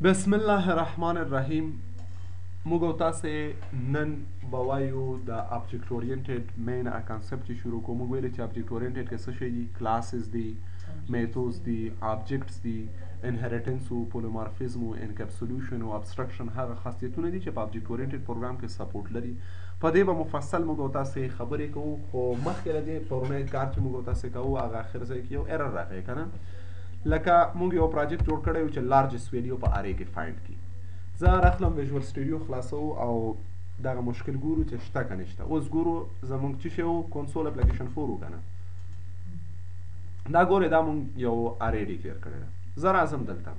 بسم الله الرحمن الرحیم. موږ او تاسې نن به وایو د آبجیکټ اورینټډ مین کانسپټ چې شروع کوو. موږ ویلي چې آبجیکټ اورینټډ کې څه شی دي؟ کلاسز دي، میتودز دي، آبجیکټس دي، انهریټنس او پولومورفیزم او انکپسولیشن او ابسترکشن هغه خاصیتونه دي چې په آبجیکټ اورینټډ پروګرام کې سپورټ لري. په دې به مفصل موږ او تاسې خبرې کوو، خو مخکې له دې پرونی کار چې موږ او تاسې کوو هغه اخر ځای کې یو ایرر راغی که نه؟ لکه موږ یو پروجیکټ جوړ کړی و چې لارجست ویلیو په ارې کې فایند کړي. زه راخلم ویژوال سټوډیو خلاصو او دغه مشکل ګورو چې شته که نشته. اوس ګورو زموږ څه شی و؟ کنسول اپلیکیشن 4 و که نه؟ دا ګورئ دا موږ یو ارې ډیکلیر کړې ده. زه راځم دلته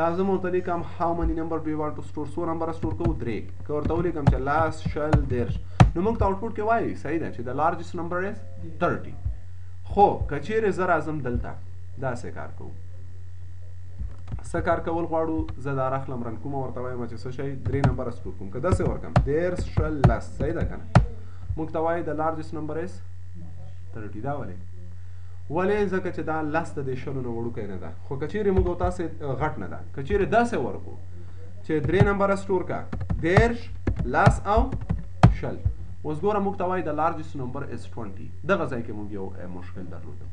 راځم ورته لیکم هاو مني نمبر ډو یو وانټ ټو سټور. څو نمبره سټور کوو؟ 3. که ورته ولیکم چې لاس شل دېرش، نو موږ ته آوټپوټ کې وایي صحیح ده چې د لارجست نمبر از 30. خو که چیرې زه راځم دلته داسې کار کوو، څه کار کول غواړو؟ زه دا راخلم رن کوم، ورته وایم چې څه شی 3 نمبره سټور کوم. که داسې ورکړم دېرش شل لس، صحیح ده که نه؟ موږ ته وایي د لارجست نمبر از 30. دا ولې ځکه چې دا لس د دې شلو نه وړوکی نه ده. خو که چیرې موږ او تاسې غټ نه ده، که چیرې داسې ورکو چې 3 نمبره سټور کا دېرش لس او شل، اوس ګوره موږ ته وایي د لارجست نمبر از 20. دغه ځای کې موږ یو مشکل درلوده،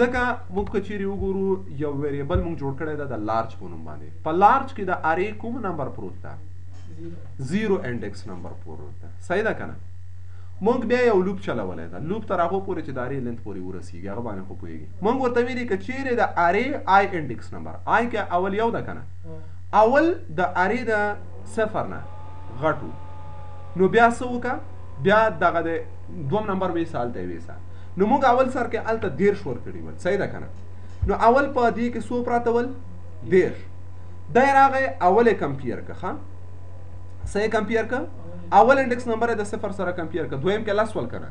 ځکه موږ که چیرې وګورو یو ویریبل موږ جوړ کړی ده د لارج په نوم باندې. په لارج کې د ارې کوم نمبر پروت ده؟ 0 انډکس نمبر پروت ده، صحیح ده که نه؟ موږ بیا یو لوپ چلولی ده، لوپ تر هغو پورې چې د ارې لینت پورې ورسېږي، هغه باندې خو پوهېږي. موږ ورته ویلي که چیرې د ارې آی انډکس نمبر، آی کې اول یو ده که نه؟ اول د ارې د صفر نه غټ و، نو بیا څه وکړه؟ بیا دغه د دوم نمبر ویسه هلته یې ویسه. نو موږ اول سر کې هلته 13 ورکړي ول، صحیح ده که نه؟ نو اول په دې کې څو پراته ول؟ 13. دی راغی اول یې کمپیر که، ښه څه یې کمپیر که؟ اول انډکس نمبر یې د صفر سره کمپیر که، دویم کې 10 ول که نه؟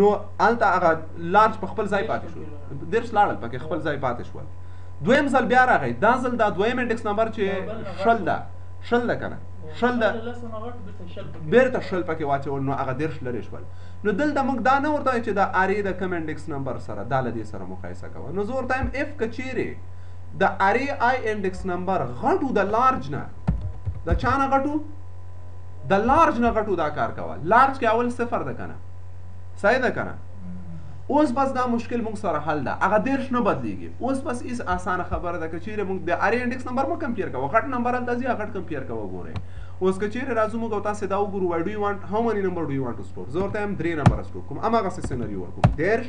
نو هلته هغه لارج په خپل ځای پاتې شو، 13 لاړل پکې خپل ځای پاتې شول. دویم ځل بیا راغی، دا ځل دا دویم انډکس نمبر چې شل ده، شل ده که نه؟ شل ده بیرته شل پکې واچول، نو هغه 13 لرې شول. نو دلته موږ دا نه ورته وایو چې د ارې د کم انډکس نمبر سره دا له دې سره مقایسه کوه. نو زه ورته وایم اف که چیرې د ارې آی انډکس نمبر غټو د لارج نه، د چا نه غټو؟ د لارج نه غټو، دا کار کوه. لارج کې اول صفر ده که نه؟ صحیح ده که نه؟ اوس بس دا مشکل موږ سره حل ده، هغه 13 نه بدلیږي. اوس بس هیڅ اسانه خبره ده، که چیرې موږ د ارې انډکس نمبر مه کمپیر کوه، غټ نمبر هلته ځي، غټ کمپیر کوه. ګورئ اوس که چیرې راځو موږ او تاسې دا وګورو، وای ډو یو وانټ هاو مني نمبر ډو یو وانټ ټو سټور. زه ورته وایم 3 نمبره سټور کوم، هماغسې سینریو ورکوم 13.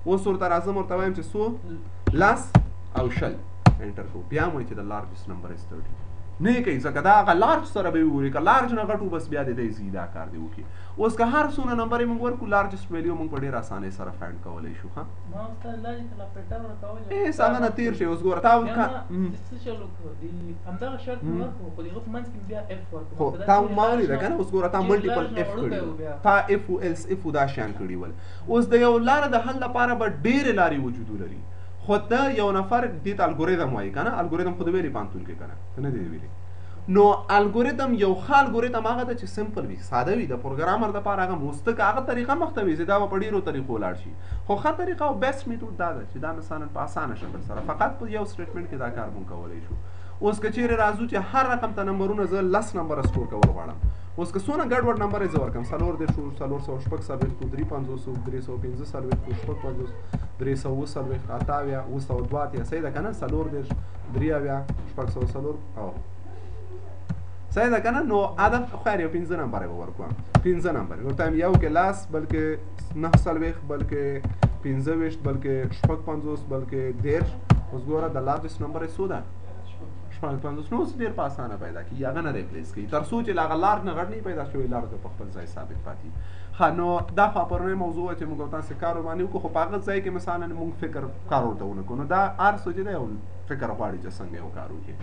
اوس ورته راځم ورته وایم چې څو؟ لس او شل. انټر کوو، بیا مو چې د لارجست نمبر از 30 نه یې کوي، ځکه دا هغه لارج سره به یې وګوري. که لارج نه غټو بس بیا د دی ځي دا کار دی وکړي. اوس که هر څونه نمبر یې موږ ورکړو لارجست ویلیو موږ په ډېر اسانۍ سره فایند کولی شو. ښه هېڅ هغه نه تېر شي. اوس ګوره تا خو تا ما ولیده که نه؟ اوس ګوره تا ملټیپل اف کړي ول، تا اف او ایلس اف او دا شیان کړي ول. اوس د یو لاره د حل لپاره به ډېرې لارې وجود ولري، خو ته یو نفر دې ته الګوریدم وایي که نه؟ الګوریدم خو د ویلي پوهنتون کې که نه؟ که نه دی ویلي؟ نو الګوریدم یو ښه الګوریدم هغه ده چې سمپل وي، ساده وي. د پروګرامر دپاره هغه مستقه هغه طریقه مخته وي، دا به په ډېرو طریقو ولاړ شي. خو ښه طریقه او بیسټ میتود دا ده چې دا مثلا په اسانه شکل سره فقط په یو سټیټمنټ کې دا کار مونږ کولی شو. اوس که چیرې راځو چې هر رقم ته نمبرونه زه 10 نمبره سټور کول غواړم، اوس که څونه ګډوډ نمبر یې زه ورکړم 4 440 350 340 350 302 صحیح ده که نه؟ 4 3 صحیح ده که نه؟ نو هدف خیر یو 15 نمبر یې به ورکوم، 15 نمبر ورته وایم یو کې لس، بلکې 9 بلکې 15 بلکې 50 بلکې 13. اوس ګوره د لارجست نمبر یې څو ده؟ 50. نو اوس ډېر په اسانه پیدا کېږي، هغه نه ریپلیس کوي تر څو چې له هغه لارج نه غټ نه پیدا شوی، لارج په خپل ځای ثابت پاتې. ښه نو دا خو پرونی موضوع وه چې موږ او تاسې کار ورباندې وکړو، خو په هغه ځای کې مثلا موږ فکر کار ورته ونه کړو. نو دا هر څه چې دی یو فکر غواړي چې څنګه یو کار وکړي.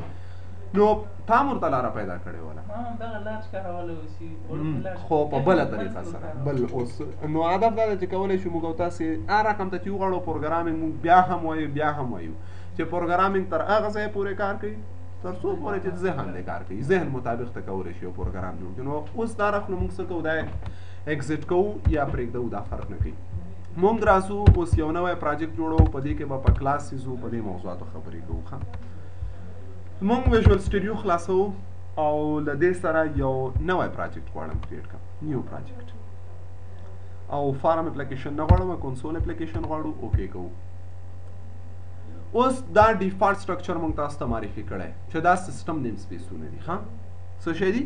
نو تا هم ورته لاره پیدا کړې وله، خو په بله طریقه سره بل. اوس نو هدف دا ده چې کولی شو موږ او تاسې هر رقم ته چې وغواړو پروګرامینګ موږ بیا هم وایو چې پروګرامینګ تر هغه ځایه پورې کار کوي تر څو پورې چې ذهن دی کار کوي، ذهن مطابق ته کولی شي یو پروګرام جوړ کړي. نو اوس دا رقم موږ څه کوو؟ دا ایګزیټ کوو یا پرېږدو، دا فرق نه کوي. مونږ راځو اوس یو نوی پروجیکټ جوړو، په دې کې به په کلاسز په دې موضوعاتو خبرې کوو. مونږ ویژوال سټوډیو خلاصو او له دې سره یو نوی پروجیکټ غواړم کریټ کړم نیو پروجیکټ او فارم اپلیکیشن نه غواړم کنسول اپلیکیشن غواړو اوکې کوو اوس دا ډیفالت سټرکچر مونږ تاسو ته معرفي کړی چې دا سیستم نیم سپیسونه دي ها څه شی دي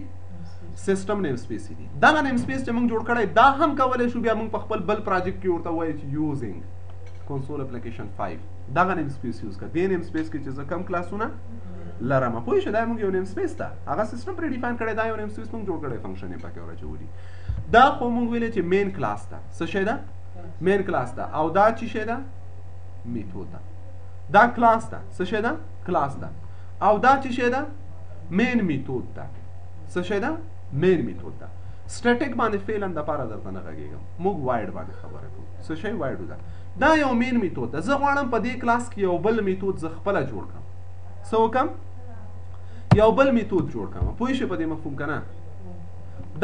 سیستم نیم سپیس دي دغه نیم سپیس چې مونږ جوړ کړی دا هم کولی شو بیا مونږ په خپل بل پروجیکټ کې ورته وایو چې یوزینګ کنسول اپلیکیشن 5 دغه نیم سپیس یوز کړه دې نیم سپیس کې چې زه کم کلاسونه لرم پوه شو دا مونږ یو نیم سپیس ده هغه سیستم پرې ډیفاین کړی دا یو نیم سپیس مونږ جوړ کړی فنکشن یې پکې ورچولي دا خو مونږ ویلې چې مین کلاس ده څه شی ده مین کلاس ده او دا چې شی ده میتود ده دا کلاس ده څه شی ده کلاس ده او دا چې شی ده مین میتود ده څه شی ده مین میتود ده سټیټیک باندې فعلا د پاره درته نه غږیږم موږ وایډ باندې خبره کوو څه شی وایډ ده دا یو مین میتود ده زه غواړم په دې کلاس کې یو بل میتود زه خپله جوړ کړم څه وکړم یو بل میتود جوړ کړم پوه شئ په دې مفهوم که نه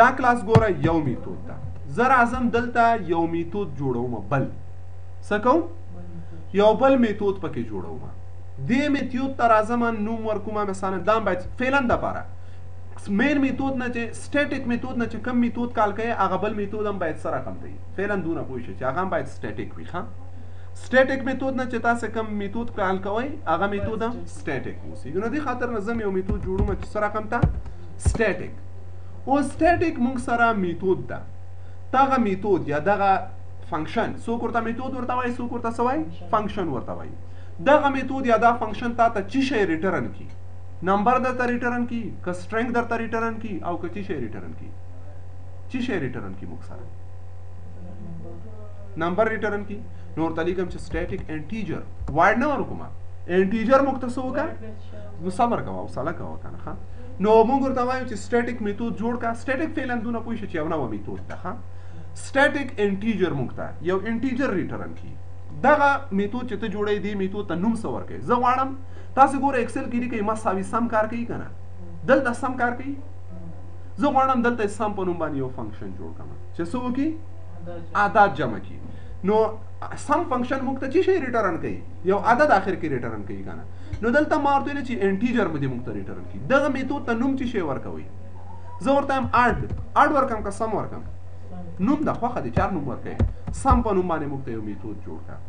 دا کلاس ګوره یو میتود ده زه راځم دلته یو میتود جوړوم بل څه کوم یو بل میتود پکې جوړوم دې میتود ته راځم نوم ورکوم مثلا دا باید فعلا دپاره مین میتود نه چې سټیټیک میتود نه چې کم میتود کال کوي هغه بل میتود هم باید څه رقم دی فعلا دونه پوه شئ چې هغه هم باید سټیټیک وي ښه سټیټیک میتود نه چې تاسو کم میتود کال کوئ هغه میتود هم سټیټیک اوسي نو دې خاطر نه زه یو میتود جوړوم چې څه رقم ته سټیټیک او سټیټیک موږ سره میتود ده دغه میتود یا دغه فنکشن څوک ورته میتود ورته وایي څوک ورته څه وایي فنکشن ورته وایي دغه میتود یا دا فنکشن تا ته څه شی ریټرن کی نمبر درته ریټرن کی که سټرنګ درته ریټرن کی او که څه شی ریټرن کی څه شی ریټرن کی موږ سره نمبر ریټرن کی نو ورته لیکم چې سټیټیک انټیجر وایډ نه ورکوم انټیجر موږ ته څه وکړه نو صبر کوه حوصله کوه که نه ښه نو موږ ورته وایو چې سټیټیک میتود جوړ کړه سټیټیک فعلا دونه پوه شئ چې یو نوی میتود ده ښه سټیټیک انټیجر موږ ته یو انټیجر ریټرن کی دغه میتود چې ته جوړوي دې میتود ته نوم څه ورکوي زه غواړم تاسو ګوره اکسل کې لیکئ مساوي سم کار کوي که نه دلته سم کار کوي زه غواړم دلته سم په نوم باندې یو فنکشن جوړ کړم چې څه وکړي عدد جمع کړي نو سم فنکشن موږ ته څه شی ریټرن کوي یو عدد آخر کې ریټرن کوي که نه نو دلته ما ورته ویلې چې انټیجر مې دې موږ ته ریټرن کړي دغه میتود ته نوم څه شی ورکوي زه ورته یم اډ ورکړم که سم ورکړم نوم د خوښه دی چار نوم ورکوي سم په نوم باندې موږ ته یو میتود جوړ کړه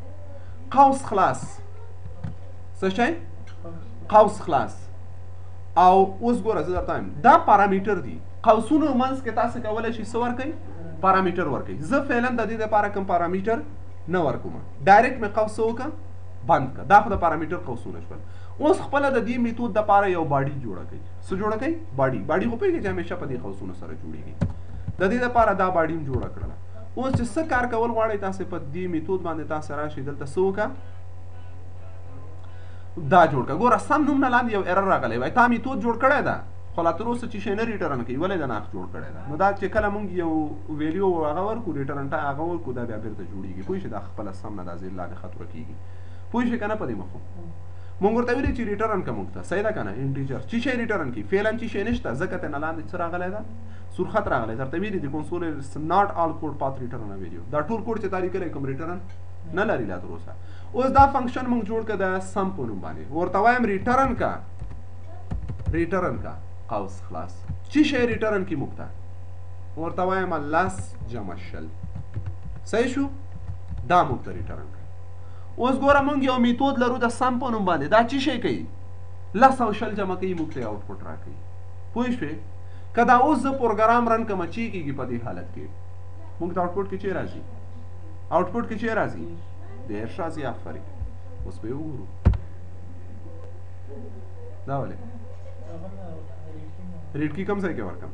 قوس خلاص څه شی قوس خلاص او اوس ګوره زه درته وایم دا پارامیټر دي قوسونو منځ کې تاسو کولی شئ څه ورکوئ پارامیټر ورکوئ زه فعلا د دې دپاره کوم پارامیټر نه ورکوم ډایرکټ مې قوس څه وکړه بند کړه دا خو د پارامیټر قوسونه شول اوس خپله د دې میتود دپاره یو باډي جوړه کوي څه جوړه کوي باډي خو پوهېږئ چې همیشه په دې قوسونو سره جوړېږي د دې دپاره دا باډي هم جوړه کړله اوس چې څه کار کول غواړئ تاسې په دې میتود باندې تاسې راشئ دلته څه وکړه دا جوړ کړه ګوره سم نوم نه لاندې یو ایرر راغلی وای تا میتود جوړ کړی ده خو لا تر اوسه چې شی نه ریټرن کوي ولې دا ناقص جوړ کړی ده نو دا چې کله مونږ یو ویلیو هغه ورکو ریټرن ټا هغه ورکو دا بیا بیرته جوړېږي پوه شئ دا خپله سم نه دا زیر لاندې خط ورکېږي پوه شئ که نه په دې مفهوم مونږ ورته ویلي چې ریټرن که مونږ ته صحیح ده که نه انټیجر چې شی ریټرن کړي فعلا چې شی نشته ځکه ته نه لاندې څه راغلی ده سور خط راغلی درته ویلي دي کنسول ناٹ آل کوډ پات ریټرن ویلیو دا ټول کوډ چې تا لیکلی کوم ریټرن نه لري لا تر اوسه اوس دا فنکشن مونږ جوړ کړه د سم په نوم باندې ورته وایم ریټرن کا قوس خلاص چې شی ریټرن کی موږ ته ورته وایم لس جمع شل صحیح شو دا موږ ته ریټرن کړه اوس ګوره مونږ یو میتود لرو د سم په نوم باندې دا چې شی کوي لس او شل جمع کوي موږ ته آوټپوټ راکوي پوه شوې که دا اوس زه پروګرام رن کړم چې کېږي په دې حالت کې موږ ته آوټپوټ کې چې راځي آوټپوټ کې چې راځي دېرش راځي آفرین اوس به یې وګورو دا ولې ریټ کی کم ځای کې ورکړم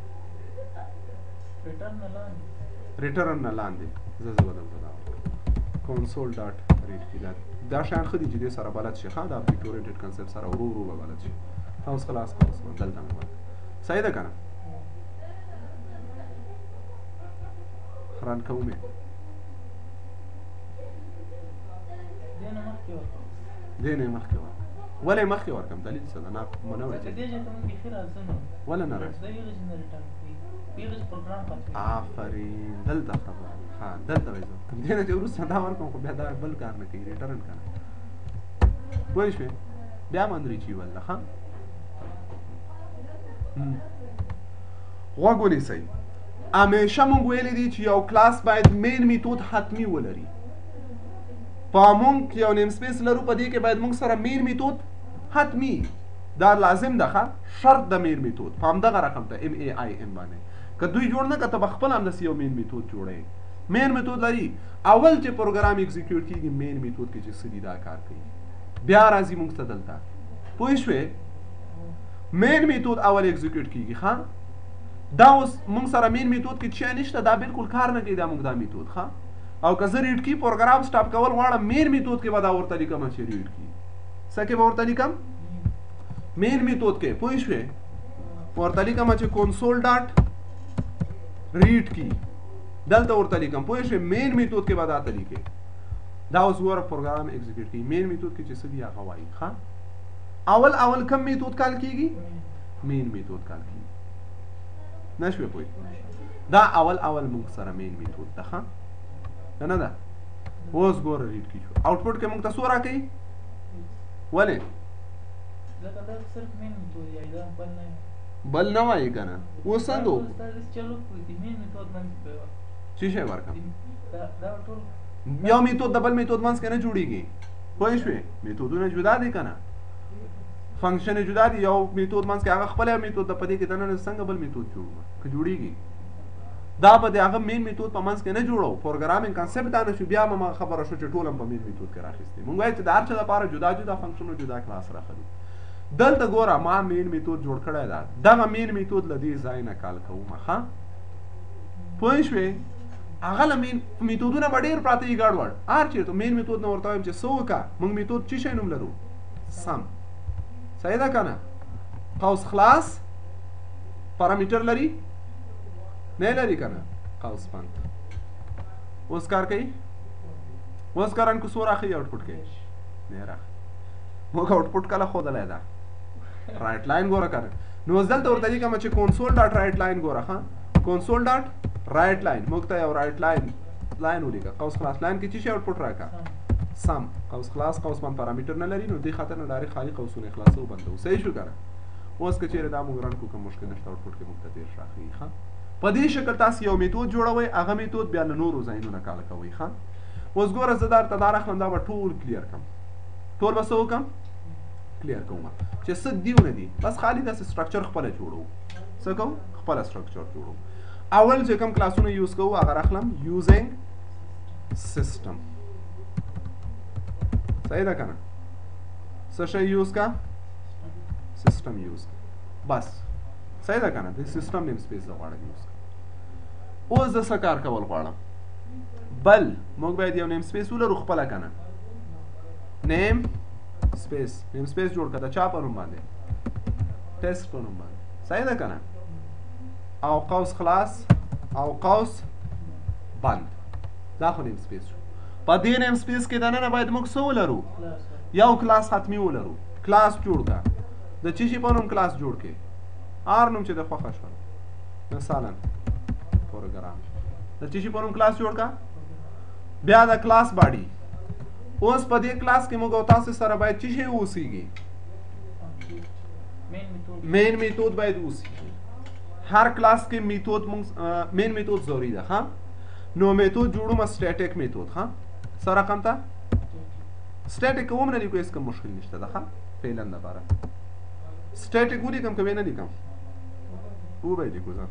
ریټرن نه لاندې زه به دلته دا کنسول ډاټ ریټ کی دا شیان ښه دي چې دې سره بلد شي ښه د آبجیکټ اورینټډ کنسپټ سره ورو ورو به بلد شي اوس خلاص خلاص دلته مې ورکړه صحیح ده که نه رن کوم یې دې نه مخکې ورکړم ولې مخکې ورکړم دلیل څه ده نه منوی ولې نه راځي آفرین دلته خبره ها دلته وایي دې نه چې وروسته دا ورکړم خو بیا دا بل کار نه کوي ریټرن که نه پوه شوې بیا مندري چې ولله ښه غوږ ونیسئ همیشه مونږ ویلی دي چې یو کلاس باید مین میتود حتمی ولري په مونږ یو نیم سپیس لرو په دې کې باید مونږ سره مین میتود حتمی دا لازم ده شرط د مین میتود په همدغه رقم ته MAIN باندې که دوی جوړ نه کړه ته به خپل همداسې یو مین میتود جوړوې مین میتود لري اول چې پروګرام اکزیکیوټ کېږي مین میتود کې چې څه دي دا کار کوي بیا راځي مونږ ته دلته پوه شوې مین میتود اول اکزیکیوټ کېږي ښه دا اوس مونږ سره مین میتود کې څه نشته دا بالکل کار نه کوي دا مونږ دا میتود ښه او که زه ریډ کی پروګرام سټاپ کول غواړم مین میتود کې به دا ورته لیکم چې ریډ کی څه کې به ورته لیکم مین میتود کې پوه شوې ورته لیکم چې کنسول ډاټ ریډ کی دلته ورته لیکم پوه شوې مین میتود کې به دا ته لیکې دا اوس ګوره پروګرام اکزیکیوټ کوي مین میتود کې چې څه دي هغه وایي ښه اول کم میتود کال کیږي مین میتود کال کیږي نشوې پوه دا اول موږ سره مین میتود ده ښه نه ده اوس ګوره ریډ کی شو آوټپوټ کې موږ ته څو راکوي ولې بل نه وایي که نه اوس څنګه څه شی ورکړم یو میتود د بل میتود منځ کې نه جوړیږي پوه شوې میتودونه جدا دي که نه فنکشن جدا دي یو میتود منځ کې هغه خپل میتود د په دې کې دننه څنګه بل میتود جوړوم که جوړیږي دا به د هغه مین میتود په منځ کې نه جوړو پروګرامینګ کانسپټ دا نه شو بیا ما خبره شو چې ټول هم په مین میتود کې راخیستې مونږ وایو چې د هر څه لپاره جدا جدا فنکشن او جدا کلاس راخلو دلته ګوره ما مین میتود جوړ کړی ده دغه مین میتود له دې ځای نه کال کوم ښه پوه شوې هغه له مین میتودونه به ډېر پراته وي ګډوډ هر چېرته مین میتود نه ورته وایم چې څه وکړه مونږ میتود څه شی نوم لرو سم صحیح ده که نه قوس خلاص پارامیټر لري نه لري که نه قوس بند اوس کار کوي اوس کارن کو څو راښیي آوټپوټ کوي نه راښیي موږ آوټپوټ کله ښودلی ده رایټ لاین ګوره که نه نو اوس دلته ورته لیکم چې کنسول ډاټ رایټ لاین ګوره ښه کنسول ډاټ رایټ لاین موږ ته یو رایټ لاین ولیکه قوس خلاص لاین کې څه شی آوټپوټ راکړه سم قوس خلاص قوس بند پارامیټر نه لري نو دې خاطر نه ډایرکټ خالي قوسونه خلاصو بندو صحیح شو که نه اوس که چېرې دا موږ رن کړو کوم مشکل نشته آوټپوټ کې موږ ته دېرش راښیي ښه په دې شکل تاسو یو میتود جوړوئ هغه میتود بیا له نورو ځایونو نه کال کوئ ښه اوس ګوره زه درته دا راخلم دا به ټول کلیر کړم ټول به څه وکړم کلیر کوم چې څه دیونه دي بس خالي داسې سټرکچر خپله جوړو څه کوو خپله سټرکچر جوړو اول چې کوم کلاسونه یوز کوو هغه راخلم یوزینګ سیسټم صحیح ده که نه څه شی یوز کا سیسټم یوز کا بس صحیح ده که نه د سیسټم نیم سپیس زه غواړم یوز کړم اوس زه څه کار کول غواړم بل موږ باید یو نیم سپیس ولرو خپله که نه نیم سپیس جوړ کړه د چا په نوم باندې ټیسټ په نوم باندې صحیح ده که نه او قوس خلاص او قوس بند دا خو نیم سپیس شو په دې نیم سپیس کې دننه باید موږ څه ولرو یو کلاس حتمي ولرو کلاس جوړ کړه د څه شي په نوم کلاس جوړ کړې هر نوم چې د خوښه شول مثلا پروګرام د څه شي په نوم کلاس جوړ کړه بیا د کلاس باډي اوس په دې کلاس کې موږ او تاسو سره باید څه شی اوسیږي مین میتود باید اوسیږي هر کلاس کې میتود مین میتود ضروري ده ها نو میتود جوړوم سټیټیک میتود ها سره رقم ته سټیټیک کوم نه لیکو هیڅ کوم مشکل نشته ده ها فعلا لپاره سټیټیک ولیکم که نه لیکم وبای لیکو ځه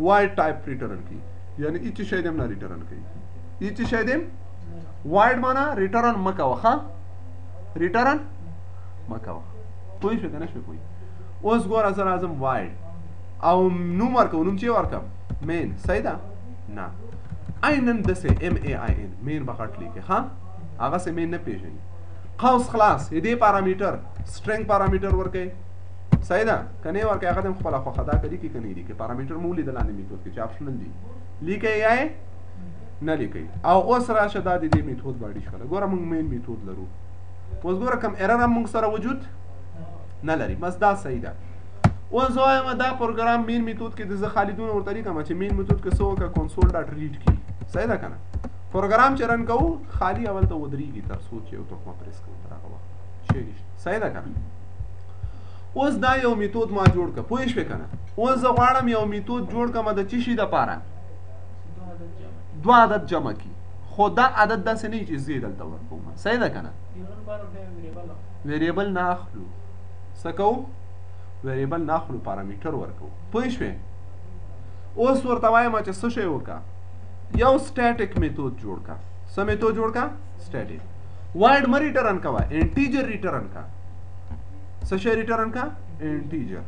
واید ټایپ ریټرن کی یعنی هیڅ شی دې نه ریټرن کوي هیڅ شی دې واید معنا ریټرن مکوه ها ریټرن مکوه پوه شو که نه شوې پوه اوس ګوره زه راځم واید او نوم ورکوم نوم چې ورکړم مین صحیح ده نه عینن داسې MAIN مین به غټ لیکې ها هغسې مین نه پېژني قوس خلاص دې پارامیټر سټرنګ پارامیټر ورکوي صحیح ده که نه یې ورکوي هغه ته هم خپله خوښه ده که لیکي که نه یې لیکي پارامیټر مو ولیده لاندې میتود کې چې آپشنل دي لیکئ یا یې نه لیکئ او اوس راشه دا د دې میتود باډي شوله ګوره موږ مین میتود لرو اوس ګوره کوم ایرر هم موږ سره وجود نه لري بس دا صحیح ده اوس زه وایم دا پروګرام مین میتود کې د زه خالي دونه ورته لیکم چې مین میتود کې څه وکړه کنسول ډاټ ریډ کی صحیح ده که نه پروګرام چې رن کوو خالي اول ته ودرېږي تر څو چې یو تخمه پریس کوو تر هغه وخت شی نشته صحیح ده که نه اوس دا یو میتود ما جوړ کړ پوه شوې که نه اوس زه غواړم یو میتود جوړ کړم د څه شي دپاره 2 عدد جمع کی خو دا عدد داسې نه چې زه دلته ورکوم صحیح ده که نه ویریبل نه اخلو څه کوو ویریبل نه اخلو پارامیټر ورکوو پوه شوې اوس ورته وایم چې څه شی وکړه یو سټیټیک میتود جوړ کړه څه میتود جوړ کړه سټیټیک وایډ مه ریټرن کوه انټیجر ریټرن کا څه شی ریټرن کا انټیجر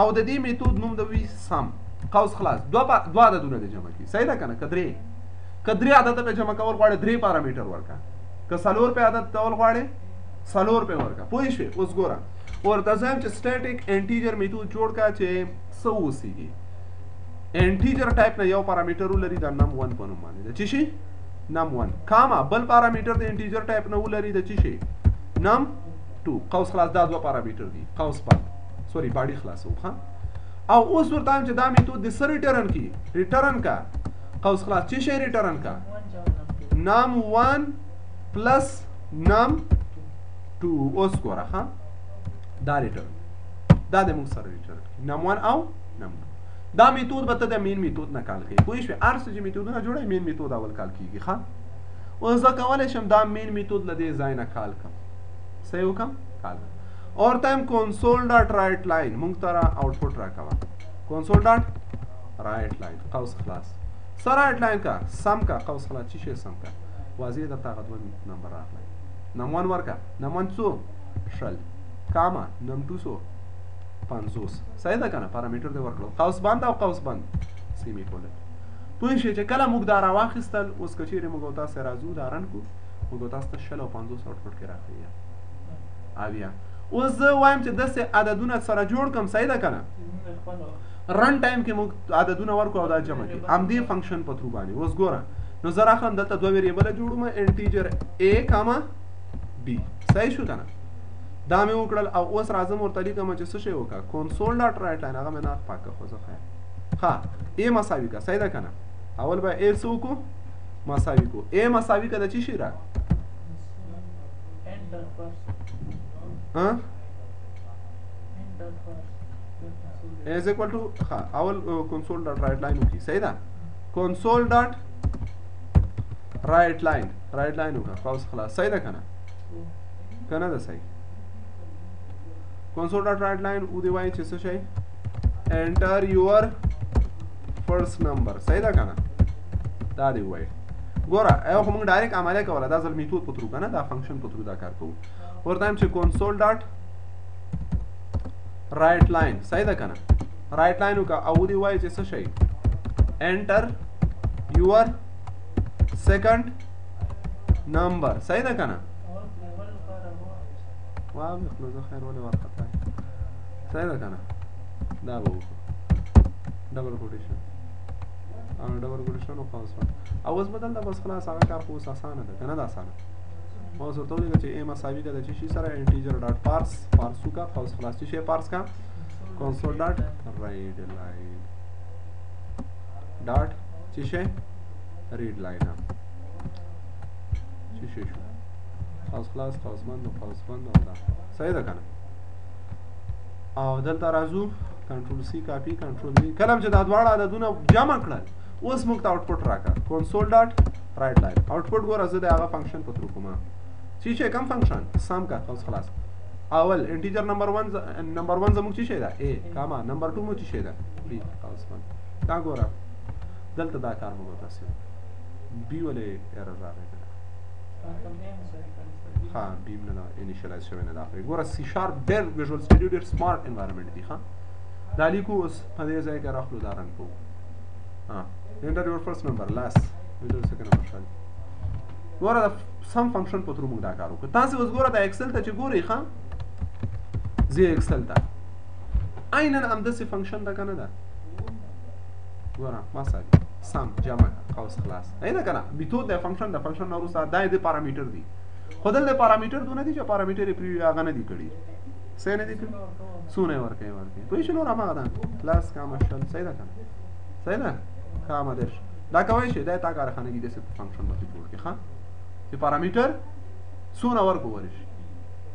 او د دې میتود نوم د وی سم قوس خلاص دوه عددونه د جمع کی صحیح ده که نه که درې عدد په جمع کول غواړې 3 پارامیټر ورکا که 4 په عدد کول غواړې 4 په ورکا پوه شوې اوس ګوره ورته زم چې سټیټیک انټیجر میتود جوړ کا چې څه اوسېږي انټیجر ټایپ نه یو پارامیټر ولري د نم 1 په نوم باندې د څه شي نم 1 کاما بل پارامیټر د انټیجر ټایپ نه ولري د څه شي نم 2 قوس خلاص دا دوه پارامیټر دي قوس بند سوري باډي خلاصو ها او اوس ورته چې دا میتود د سر ریټرن کی ریټرن کا قوس خلاص څه شی ریټرن کا نم 1 پلس نم 2 اوس ګوره ها دا ریټرن دا د موږ سره ریټرن نم 1 او نم 2 دا میتود به ته د مین میتود نه کال کوي پوه شوې هر څه چې میتودونه جوړوي مین میتود اول کال کیږي ښه اوس زه کولی شم دا مین میتود له دې ځای نه کال کړم صحیح وکړم کال اور ټایم کنسول ډاټ رایټ لاین موږ ته را آوټپوټ راکوه کنسول ډاټ رایټ لاین قوس خلاص سر رایټ لاین کا سم کا قوس خلاص چی شي سم کا واضح درته هغه دوه نمبر راغلی نم 1 ورکا نم 1 څو شل کاما نم 2 څو 50 صحیح ده که نه پارامیټر دې ورکړو قوس بند او قوس بند سیمی کولن پوه شئ چې کله موږ دا راواخیستل اوس که چیرې موږ تاسو راځو دا رن کړو موږ تاسو ته 50 او 50 آوټپوټ کې راښیي اویا اوس زه وایم چې داسې عددونه سره جوړ کړم صحیح ده که نه رن ټایم کې موږ عددونه ورکړو او دا جمع کړو همدې فنکشن په تھرو باندې اوس ګوره نو زه راخلم دلته دوه ویریبله جوړوم انټیجر a کاما b صحیح شو که نه دا مې وکړل او اوس راځم ورته لیکم چې څه شی وکړه کنسول ډاټ رایټ لاین هغه مې نه پاکه خو زه ښه ها a مساوي که صحیح ده که نه اول به a څه وکړو مساوي کړو a مساوي که د څه شي را is equal to ها اول console dot write line وکړي صحیح ده console dot write line وکړه قوس خلاص صحیح ده که نه که نه ده صحیح console dot write line او دی وایي چې څه شی enter your first number صحیح ده که نه دا دی وایي ګوره یو خو موږ ډایرکټ عملیه کوله دا ځل میتود په تھرو که نه دا فنکشن په تھرو دا کار کوو ورته وایم چې console dot رایټ لاین صحیح ده که نه رایټ لاین وکړه او دی وایي چې څه شی انټر یور سیکنډ نمبر صحیح ده که نه واوښلو زه خیر ولې وارخطا صحیح ده که نه دا به وکړو ډبل کوټیشن ډبل کوټیشن او قوس بند او اوس به دلته بس خلاص هغه کار خو اوس اسانه ده که نه ده اسانه اوس ورته ولیکه چې a مساوي که د څه شي سره انټیجر ډاټ پارس وکړه قوس خلاص څه شی پارس کا کنسول ډاټ رایډ لاین ډاټ څه شی ریډ لاین څه شی شو قوس خلاص قوس بند او قوس بند او دا صحیح ده که نه او دلته راځو کنټرول سی کاپي کنټرول وی کله چې دا دواړه عددونه جمع کړل اوس موږ ته آوټپوټ راکړه کنسول ډاټ رایټ لاین آوټپوټ ګوره زه د هغه فنکشن په تھرو کوم چی شی کم فنکشن سم کا قوس خلاص اول انټیجر نمبر 1 زموږ چی شی ده a کاما نمبر 2 مو چی شی ده b قوس بند دا ګوره دلته دا کار موږ تاسو b ولې ایرر راغی ها بیم نه دا انیشلایز شوی نه دا ګوره سی شارپ ډېر ویژوال سټډیو ډېر سمارټ انوایرنمنت دی ها دا لیکو اوس په دې ځای کې راخلو دا رن کوو ها انټر یور فرست نمبر لاس ویډیو سکند نمبر شال ګوره دا سم فنکشن په تھرو موږ دا کار وکړو تاسو اوس ګوره دا ایکسل ته چې ګورئ ښه زی ایکسل ته عیناً همداسې فنکشن ده که نه ده ګوره مساوي سم جمع قوس خلاص نه ده که نه میتود د فنکشن د فنکشن نه وروسته دا د پارامیټر دي خو دلته پارامیټر دونه دي چې پارامیټر یې پرې هغه نه دي کړي صحیح نه دي کړي څو نه یې ورکوي پوه شئ نور هماغه ده لاس کامه شل صحیح ده که نه صحیح ده کامه دېرش دا کولی شئ دا یې تا کارخانګي داسې فنکشن به جوړ کړي ښه چې پارامیټر څونه ورکولی شي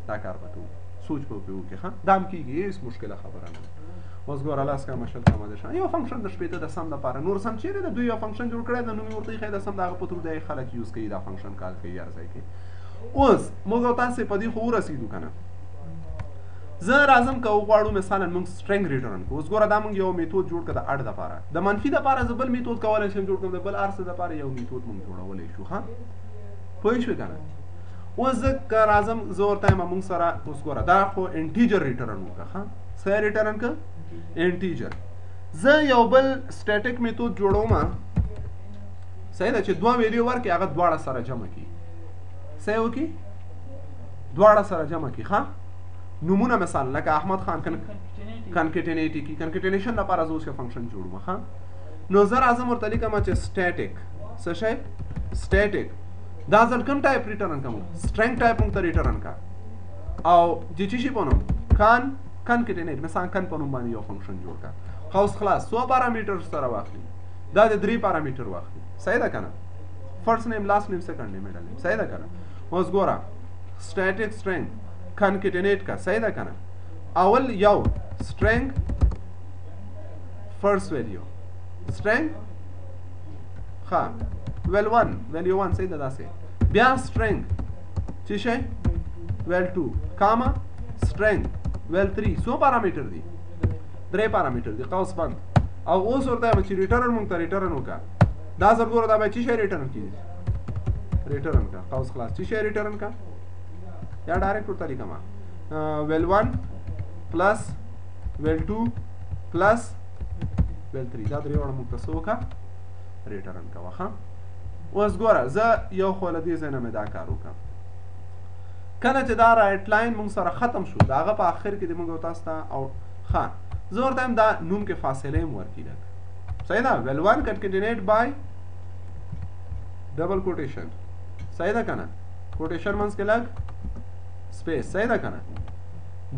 دا کار به کوو سوچ په وکړي ها دا هم کیږي هیڅ مشکله خبره نه اوس ګوره لاس کا مشل کما ده یو فنکشن د شپې ته د سم لپاره نور سم چیرې د دوی یو فنکشن جوړ کړی د نوم ورته یې د سم دغه په تور د خلک یوز کوي دا فنکشن کال کوي یا ځای کې اوس موږ تاسو په دې خو ورسېدو کنه زه راځم که وغواړو مثلا موږ سټرنګ ریټرن کوو اوس ګوره دا موږ یو میتود جوړ کړه د اډ لپاره د منفي لپاره زه بل میتود کولی شم جوړ کړم د بل هر څه لپاره یو میتود موږ جوړولی شو ها پوه شوې که نه اوس زه که راځم زه ورته یم موږ سره اوس ګوره دا خو انټیجر ریټرن وکړه ها څه ریټرن که انټیجر زه یو بل سټیټیک میتود جوړوم صحیح ده چې دوه ویلیو ورکړي هغه دواړه سره جمع کړي څه یې وکړي دواړه سره جمع کړي ښه نمونه مثال لکه احمد خان کنکټینیټ کی کنکټینیشن لپاره زه اوس یو فنکشن جوړوم ښه نو زه راځم ورته لیکم چې سټیټیک څه شی سټیټیک دا ځل کوم ټایپ ریټرن کوم سټرنګ ټایپ موږ ته ریټرن کا او چې چی شي په نوم کنکټینیټ مثلا کن په نوم باندې یو فنکشن جوړ کا خاص خلاص 100 پارامټر سره واخلي دا د 3 پارامټر واخلي صحیح ده کنه فرست نیم لاست نیم سیکنډ نیم میډل نیم صحیح ده کنه اوس ګوره سټیټیک سټرنګ کنکټینیټ کا صحیح ده کنه اول یو سټرنګ فرست ویلیو سټرنګ ها ویل 1 ویلیو 1 صحیح ده داسې بیا سټرنګ چې شي ویل 2 کاما سټرنګ ویل 3 څو پارامټر دي 3 پارامټر دي قوس بند او اوس ورته چې ریټرن مونږ ته ریټرن وکړه دا زر ګوره دا به چې شي ریټرن کیږي ریټرن کا قوس خلاص چې شي ریټرن کا یا ډایرکټ ورته لیکم ویل 1 پلس ویل 2 پلس ویل 3 دا درې وړه مونږ ته څه وکړه ریټرن کا وخه اوس ګوره زه یو خو له دې ځای نه مې دا کار وکړم کله چې دا رایټ لاین موږ سره ختم شو د هغه په آخر کې د موږ تاسو ته او ښه زه ورته هم دا نوم کې فاصله هم ورکړي لږ صحیح ده ویل 1 کنکټینیټ بای ډبل کوټیشن صحیح ده که نه کوټیشن منځ کې لږ سپیس صحیح ده که نه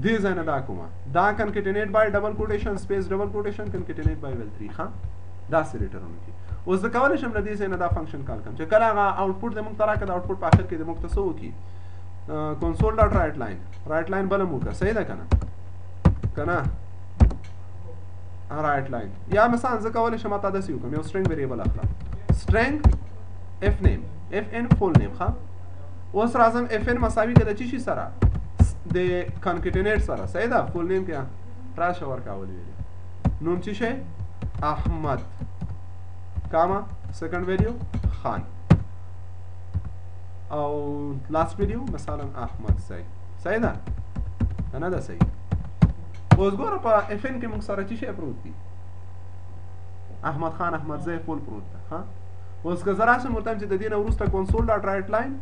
دې ځای نه دا کومه دا کنکټینیټ بای ډبل کوټیشن سپیس ډبل کوټیشن کنکټینیټ بای ویل 3 ښه داسې ریټرن وکړي اوس زه کولی شم له دې ځای نه دا فنکشن کال کړم چې کله هغه آوټپوټ د موږ ته راکړه د آوټپوټ په آخر کې د موږ ته څه وکړي console dot write line بل موکا صحیح ده کنه کنه write line یا مثلا زه کولی شم تا داسې وکړم یو string variable اخلم string f name fn full name ښه اوس راځم fn مساوي که د چی شي سره د concatenate سره صحیح ده full name کې راشه ورکاولی ویلی نوم چی شي احمد کاما second value خان او لاست ویډیو مثلا احمد صحیح ده نه ده صحیح اوس ګوره په اف ان کې موږ سره چې شی پروت دی احمد خان احمد زی فول پروت ده ها اوس که زه راشم ورته چې د دې نه وروسته کنسول ډاټ رایټ لاین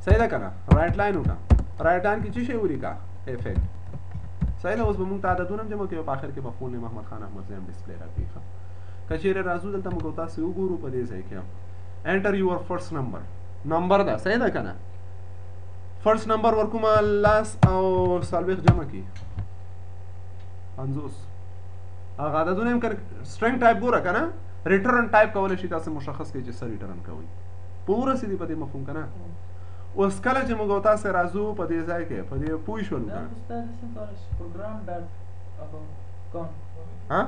صحیح ده که نه رایټ لاین وکړه رایټ لاین کې چې شی ولیکه اف ان صحیح ده اوس به موږ ته عددونه هم جمع کوي په آخر کې به فول نیم احمد خان احمد زی هم ډسپلی راکوي ښه که چیرې راځو دلته موږ تاسې وګورو په دې ځای کې انټر یور فرست نمبر ده صحیح ده کنه فرست نمبر ورکوم لاس او سالويخ جمع کی 50 هغه عددونه هم سټرنګ ټایپ ګوره کنه ریټرن ټایپ کولای شي تاسو مشخص کړئ چې څه ریټرن کوي پوره سیدی په دې مفهوم کنه اوس کله چې موږ تاسو راځو په دې ځای کې په دې پوه شول کنه پروګرام ډاټ کام ها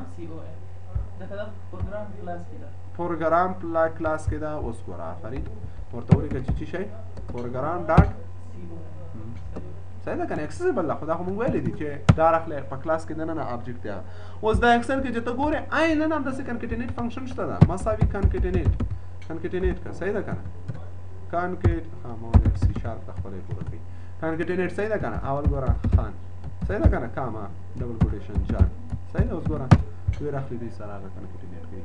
دا پروګرام کلاس کې دا پروګرام کلاس کې دا اوس ګوره آفرین ورته ولیکه چې شي پروګرام ډاټ صحیح ده کنه اکسسیبل ده خو دا خو موږ ویلی دي چې دا راخلی په کلاس کې دننه آبجکټ دی اوس دا اکسل کې چې ته ګورې عیناً همداسې کنکټینیټ فنکشن شته ده مساوي کنکټینیټ که صحیح ده کنه کنکټ ما سی شارپ ته خپله یې پوره کړي کنکټینیټ صحیح ده کنه اول ګوره خان صحیح ده کنه کاما ډبل کوټیشن جان صحیح ده اوس ګوره دوی راخلي دوی سره هغه کنکټینیټ کوي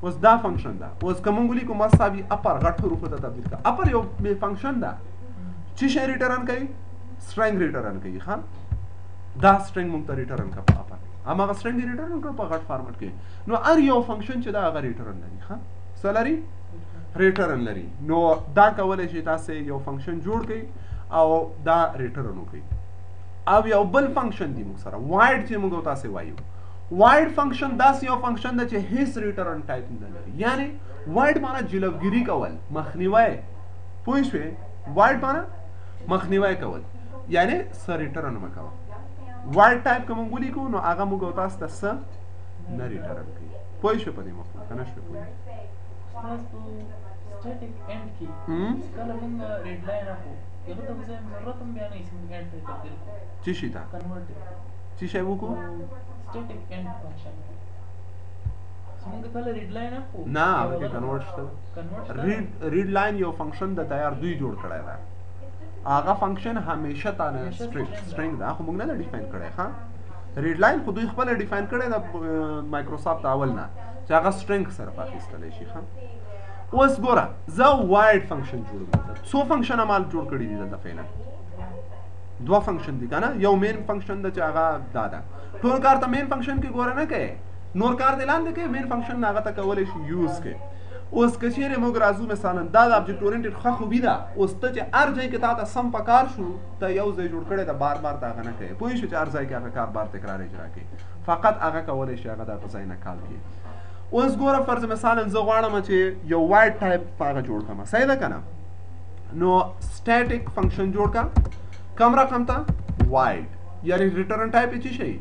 اوس دا فنکشن ده اوس که مونږ ولیکو مساوي اپر غټ حروفو ته تبدیل کړه اپر یو فنکشن ده چې شی ریټرن کوي سټرنګ ریټرن کوي ښه دا سټرنګ مونږ ته ریټرن کړه په اپر هماغه سټرنګ ریټرن کړه په غټ فارمټ کې نو هر یو فنکشن چې دا هغه ریټرن لري ښه څه لري ریټرن لري نو دا کولی شي تاسې یو فنکشن جوړ کړئ او دا ریټرن وکړئ او یو بل فنکشن دی موږ سره وایډ چې موږ تاسې وایو وایډ فنکشن داسې یو فنکشن ده چې هیڅ ریټرن ټایپ نه لري یعنی وایډ معنی جلوګیری کول مخنیوی پوه شوې وایډ معنی مخنیوی کول یعنی څه ریټرن مه کوه. وایډ ټایپ که مونږ ولیکو نو هغه موږ او تاسو ته څه نه ریټرن کوي. پوه شوې په دې مفهوم که نه شوې پوه؟ استاد په سټیټیک اینډ کې کله موږ ریډ لاین اخو هغه ته زه ضرورت هم بیا نه یې موږ اینډ ته تبدیل کړو. څه شي ته کنورټ څه شی وکړو؟ سټیټیک اینډ فنکشن کې موږ کله ریډ لاین اخو نه هغه کې کنورټ شته. ریډ لاین یو فنکشن د تیار دوی جوړ کړی دی. هغه فنکشن همیشه تانه سټرینګ ده خو موږ نه ډیفاین کړی. ها ریډ لاین خو دوی خپل ډیفاین کړی د مایکروسافټ اول نه چې هغه سټرینګ سره اخیستلی شي. ها اوس ګوره زه وایډ فنکشن جوړوم. څو فنکشن مال جوړ کړي دي دلته فعلا؟ دوه فنکشن دي که نه؟ یو مین فنکشن ده چې هغه دا ده. ټول کار ته مین فنکشن کې ګوره نه کوي، نور کار دې لاندې کوي. مین فنکشن هغه ته کولی شي یوز کوي. اوس که چیرې موږ راځو مثلا دا د ابجکټ اورینټډ ښه خوبي ده. اوس ته چې هر ځای کې تا ته سم په کار شو ته یو ځای جوړ کړی ده بار بار ته هغه نه کوي. پوه شو چې هر ځای کې هغه کار بار تکرار اجرا کوي. فقط هغه کولی شي هغه دغه ځای نه کال کړي. اوس ګوره فرض مثلا زه غواړم چې یو وایډ ټایپ هغه جوړ کړم. صحیح ده که نه؟ نو سټیټیک فنکشن جوړ کړه کم رقم ته وایډ یعنی ریټرن ټایپ یې څه شی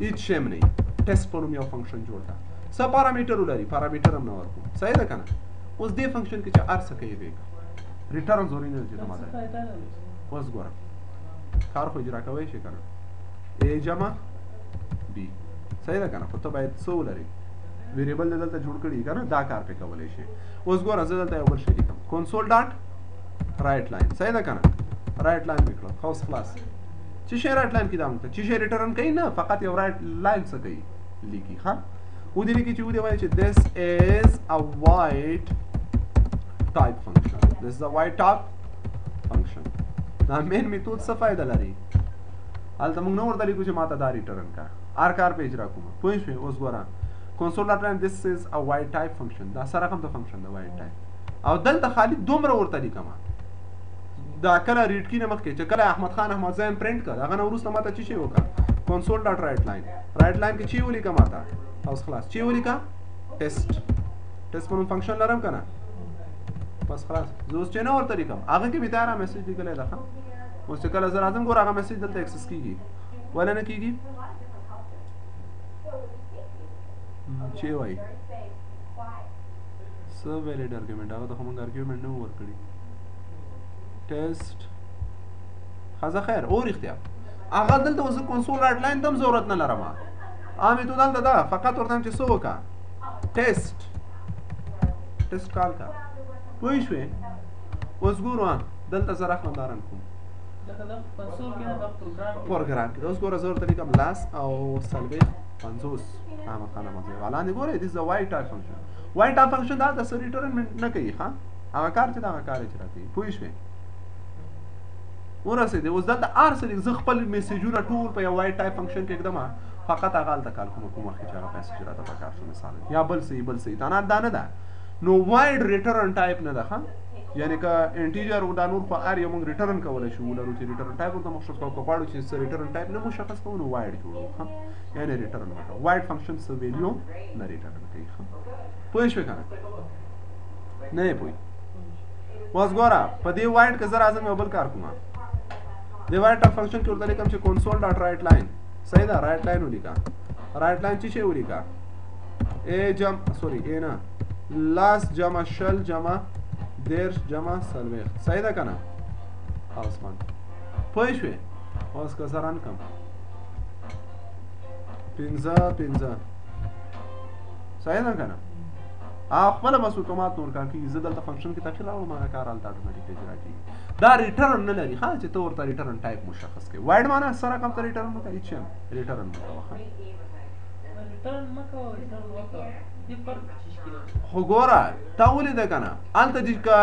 هیڅ شی هم نه وي. ټیسټ په نوم یو فنکشن جوړ کړه. څه پارامیټر ولري؟ پارامیټر هم نه ورکوم. صحیح ده که نه؟ اوس دې فنکشن کې چې هر څه کوي دی ریټرن ضروري نه دی. اوس ګوره کار خو اجرا کوی شي که نه؟ ا جمع بي. صحیح ده که نه؟ خو ته باید څه ولري؟ ویریبل دې دلته جوړ کړي که نه؟ دا کار پې کولی شي. اوس ګوره زه دلته یو بل شی لیکم کنسول ډاټ رایټ لاین. صحیح ده که نه؟ رایټ لاین مې کړه. اوس خلاص. څه شی رایټ لاین کې دا موږ ته څه شی ریټرن کوي؟ نه فقط یو رایټ لاین څه کوي لیکي. ښه ودې لیکي چې ودې وایي چې this is a wide type function. This is a wide type function. دا مین میتود څه فایده لري؟ هلته موږ نه ورته لیکو چې ماته دا ریټرن کا هر کار په اجرا کوم. پوه شوې؟ اوس ګوره کنسول ډاټ لاین this is a wide type function. دا سره کوم د فنکشن د wide type او دلته خالي دومره ورته لیکم دا کله ریډ کینه مخکې چې کله احمد خان احمد زایم پرنٹ کړ هغه نه وروسته ماته څه شی وکړه کنسول ډاټ رایټ لاین. رایټ لاین کې چې ولیکم ماته اوس خلاص چې ولیکه ټیسټ په نوم فنکشن لرم که نه؟ بس خلاص زه اوس چې نه ورته لیکم هغه کې مې تیاره میسج لیکلی ده. اوس چې کله زه راځم ګوره هغه میسج دلته اکسس کېږي ولې نه کېږي؟ چې وایي څه ویلیډ ارګومنټ هغه ته خو موږ ارګومنټ نه و ورکړي. ټیسټ ښځه خیر او رښتیا هغه دلته اوس کنسول ډاټ لاین ته هم ضرورت نه لرم. میتود دلته ده فقط ورته هم چې څه وکړه ټیسټ کال کا. پوه شوې؟ اوس ګورو دلته زه رقمدارن کوم پروګرام کې. اوس ګوره زه ورته لیکم لاس او څلوېښت 50 خامخا نمځي ولاندې ګوره this is a wide type function. wide type function دا د څه ریټرن نه کوي. ښه هغه کار چې دا هغه کار اجرا کوي. پوه شوې؟ ورسېدې اوس دلته هر څه زه خپل میسیجونه ټول په یو وایډ ټایپ فنکشن کې ږدم فقط هغه هلته کال کوم مخکې چې هغه پیسې چې راته پکار شو مثال یا بل څه دا نه ده. نو وایډ ریټرن ټایپ نه ده. ښه یعنی که انټیجر دا نور خو هر یو موږ ریټرن کولی شو ولرو چې ریټرن ټایپ ورته مشخص کوو. که غواړو چې څه ریټرن ټایپ نه مشخص کوو نو وایډ جوړوو. ښه یعنی ریټرن وکړو. وایډ فنکشن څه ویلیو نه ریټرن کوي. ښه پوه شوې که نه؟ نه یې پوه؟ اوس ګوره په دې وایډ که زه راځم یو بل کار کوم د وایډ ټایپ فنکشن کې ورته لیکم چې کنسول ډاټ رایټ لاین. صحیح ده؟ رایټ لاین ولیکه. رایټ لاین څه شی ولیکه؟ ا نه لاس جمع شل جمع دیرش جمع څلوېښت. صحیح ده که نه؟ اسمان پوه شوې؟ اوس که زه رن کړم 15 صحیح ده که نه؟ خپله بس اتومات نور کار کېږي. زه دلته فنکشن کې تغییر راوړم هغه کار هلته اټومیټیک اجرا کېږي. دا ریټرن نه لري. ښه چې ته ورته ریټرن ټایپ مشخص کړې. وایډ معنا څه رقم ته ریټرن وکړه هېڅ شی هم ریټرن مه کوه. خو ګوره تا ولیده که نه هلته چې که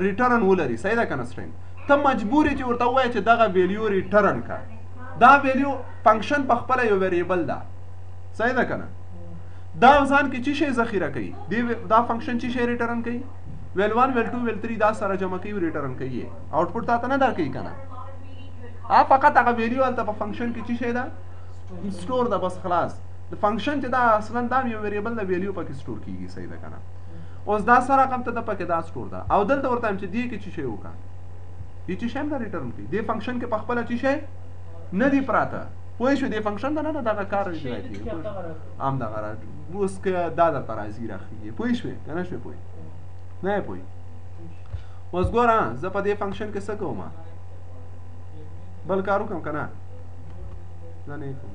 ریټرن ولري صحیح ده که نه سټرینګ ته مجبور یې چې ورته ووایې چې دغه ویلیو ریټرن کړه. دا ویلیو فنکشن په خپله یو ویریبل ده. صحیح ده که نه؟ دا ځان کې څه شی ذخیره کوي دا فنکشن څه شی ریټرن کوي ویل 1 ویل 2 ویل 3 دا سره جمع کوي ریټرن کوي. آوټپوټ تا ته نه درکوي که نه فقط هغه ویلیو هلته په فنکشن کې څه شی ده سټور ده. بس خلاص د فنکشن چې دا اصلا دا یو ویریبل د ویلیو پکې سټور کیږي. صحیح ده که نه؟ اوس دا سره رقم ته د پکې دا سټور ده او دلته ورته چې دې کې څه شی وکړه دې چې شی هم دا ریټرن کوي دې فنکشن کې په خپله چې شی نه دي پراته پوه شوې دې فنکشن ته نه دغه کار اجرا کوي همدغه اوس که دا درته راځي راخېږي پوه شوې که نه شوې پوه نه یې پوه اوس ګوره زه په دې فنکشن کې څه کوم بل کار وکړم که نه نه نه یې کوم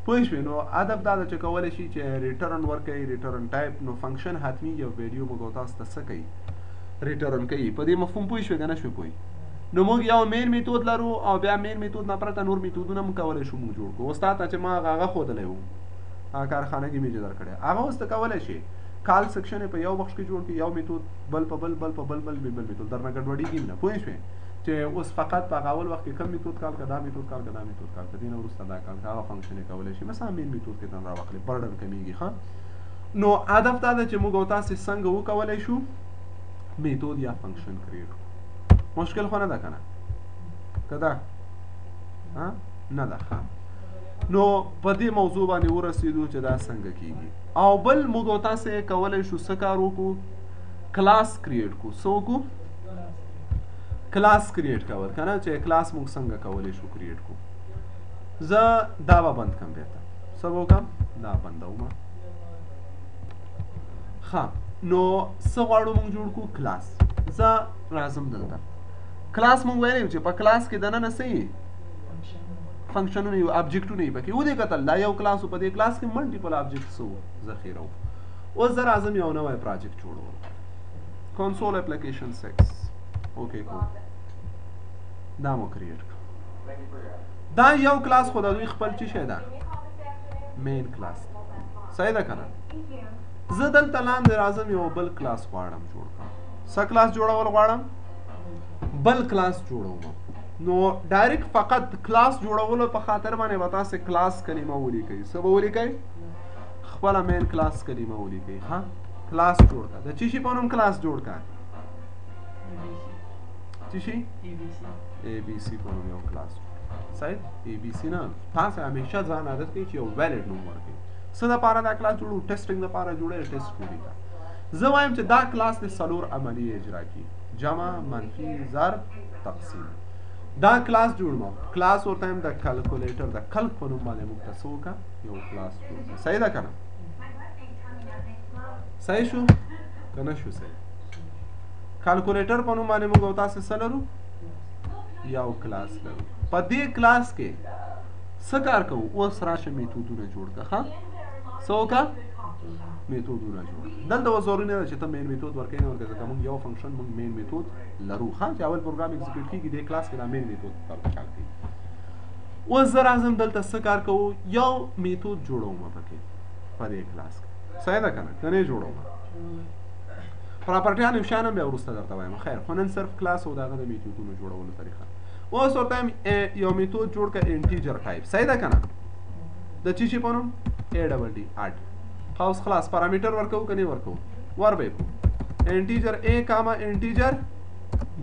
پوه شوې نو هدف دا ده چې کولی شي چې ریټرن ورکوي ریټرن ټایپ نو فنکشن حتمي یو ویډیو موږ تاسو ته څه کوي ریټرن کوي په دې مفهوم پوه شوې که نه شوې پوه نو موږ یو مین میتود لرو او بیا مین میتود نه پرته نور میتودونه هم کولی شو موږ جوړ کړو اوس تا ته چې ما هغه ښودلی وو هغه کارخانه کې مې چې درکړی هغه اوس ته کولی شي کال سیکشن یې په یو بخش کې جوړ کړي یو میتود بل په بل بل په بل بل میتود درنه ګډوډېږي نه پوه شوې چې اوس فقط په هغه اول وخت کې کم میتود کال که دا میتود کال که دا میتود کال که دې نه وروسته دا کال که هغه فنکشن یې کولی شي مثلا مین میتود کې ځان راواخلي برډن کمیږي ښه نو هدف دا ده چې موږ او تاسې څنګه وکولی شو میتود یا فنکشن کریټ کړو مشکل خو نه ده که نه که ده نه ده ښه نو په دې موضوع باندې ورسېدو چې دا څنګه کیږي او بل موږ او تاسې کولی شو څه کار وکړو کلاس کریټ کړو څه وکړو کلاس کریټ کول که نه چې کلاس موږ څنګه کولی شو کریټ کړو زه دا به بند کړم بېرته څه به وکړم دا بندوم ښه نو څه غواړو موږ جوړ کړو کلاس زه راځم دلته کلاس موږ ویلی یو چې په کلاس کې دننه څه یي فنکشنونه یو ابجکټونه یې پکې ودې کتل دا یو کلاس و په دې کلاس کې ملټیپل ابجکټ څه وو ذخیره وو اوس زه راځم یو نوی پراجکټ جوړول کنسول اپلیکیشن 6 اوکې کوم دا مو کریټ کړو دا یو کلاس خو د دوی خپل څه شی ده مین کلاس صحیح ده که نه زه دلته لاندې راځم یو بل کلاس غواړم جوړ کړم څه کلاس جوړول غواړم بل کلاس جوړوم نو ډایرکټ فقط کلاس جوړولو په خاطر باندې به تاسې کلاس کلمه ولیکئ څه به ولیکئ خپله مین کلاس کلمه ولیکئ ها کلاس جوړ کړه د څه شي په نوم کلاس جوړ کړه څه شي اے بی سی په نوم یو کلاس صحیح اے بی سی نه تاسې همیشه ځان عادت کړئ چې یو ویلډ نوم ورکړئ څه دپاره دا کلاس جوړو ټیسټینګ دپاره جوړوي ټیسټ ولیکه زه وایم چې دا کلاس د 4 عملی اجرا کړي جمع منفي ضرب تقسیم دا کلاس جوړم کلاس ورته هم د کلکولیټر د کلک په نوم باندې موږ ته څه وکړه یو کلاس جوړ صحیح ده که نه صحیح شو که نه شو صحیح کلکولیټر په نوم باندې موږ او تاسې څه لرو یو کلاس لرو په دې کلاس کې څه کار کوو اوس راشه میتودونه جوړ کړه ښه څه وکړه میتودونه جوړ دلته اوس ضروري نه ده چې ته مین میتود ورکوې نه ورکوې ځکه موږ یو فنکشن موږ مین میتود لرو ښه چې اول پروګرام اکزیکیوټ کېږي دې کلاس کې دا مین میتود ورته کار کوي اوس زه راځم دلته څه کار کوو یو میتود جوړوم پکې په دې کلاس کې صحیح ده که نه که نه یې جوړوم پراپرټیان شیان هم بیا وروسته درته وایم خیر خو نن صرف کلاس او د هغه د میتودونو جوړولو طریقه اوس ورته یو میتود جوړ کړه انټیجر ټایپ صحیح ده که نه د څه شي په نوم اے ډبل ډي اډ اوس خلاص پارامیټر ورکوو که نه ورکوو ور به یې کړو انټیجر اے کاما انټیجر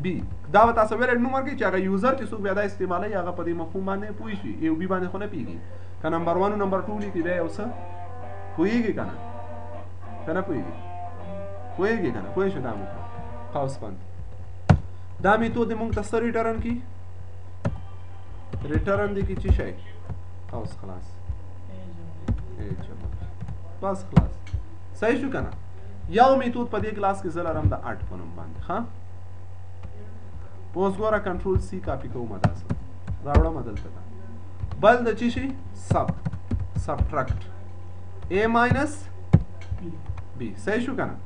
بی دا به تاسو ویلډ نوم ورکړئ چې هغه یوزر چې څوک بیا دا استعمالوي هغه په دې مفهوم باندې پوه شي اے او بي باندې خو نه پوهېږي که نمبر 1 او نمبر 2 لیکي بیا یو څه پوهېږي که نه پوهېږي پوهېږي که نه پوه شو دا مو قوس بند دا میتود دې موږ ته څه ریټرن کړي ریټرن دې کړي څه شی قوس خلاص بس خلاص صحیح شو که نه یو میتود په دې کلاس کې زه لرم د اټ په نوم باندې ښه اوس ګوره کنټرول سی کاپي کوم داسې راوړم دلته بل د څه شي سبټرکټ اے ماینس بی صحیح شو که نه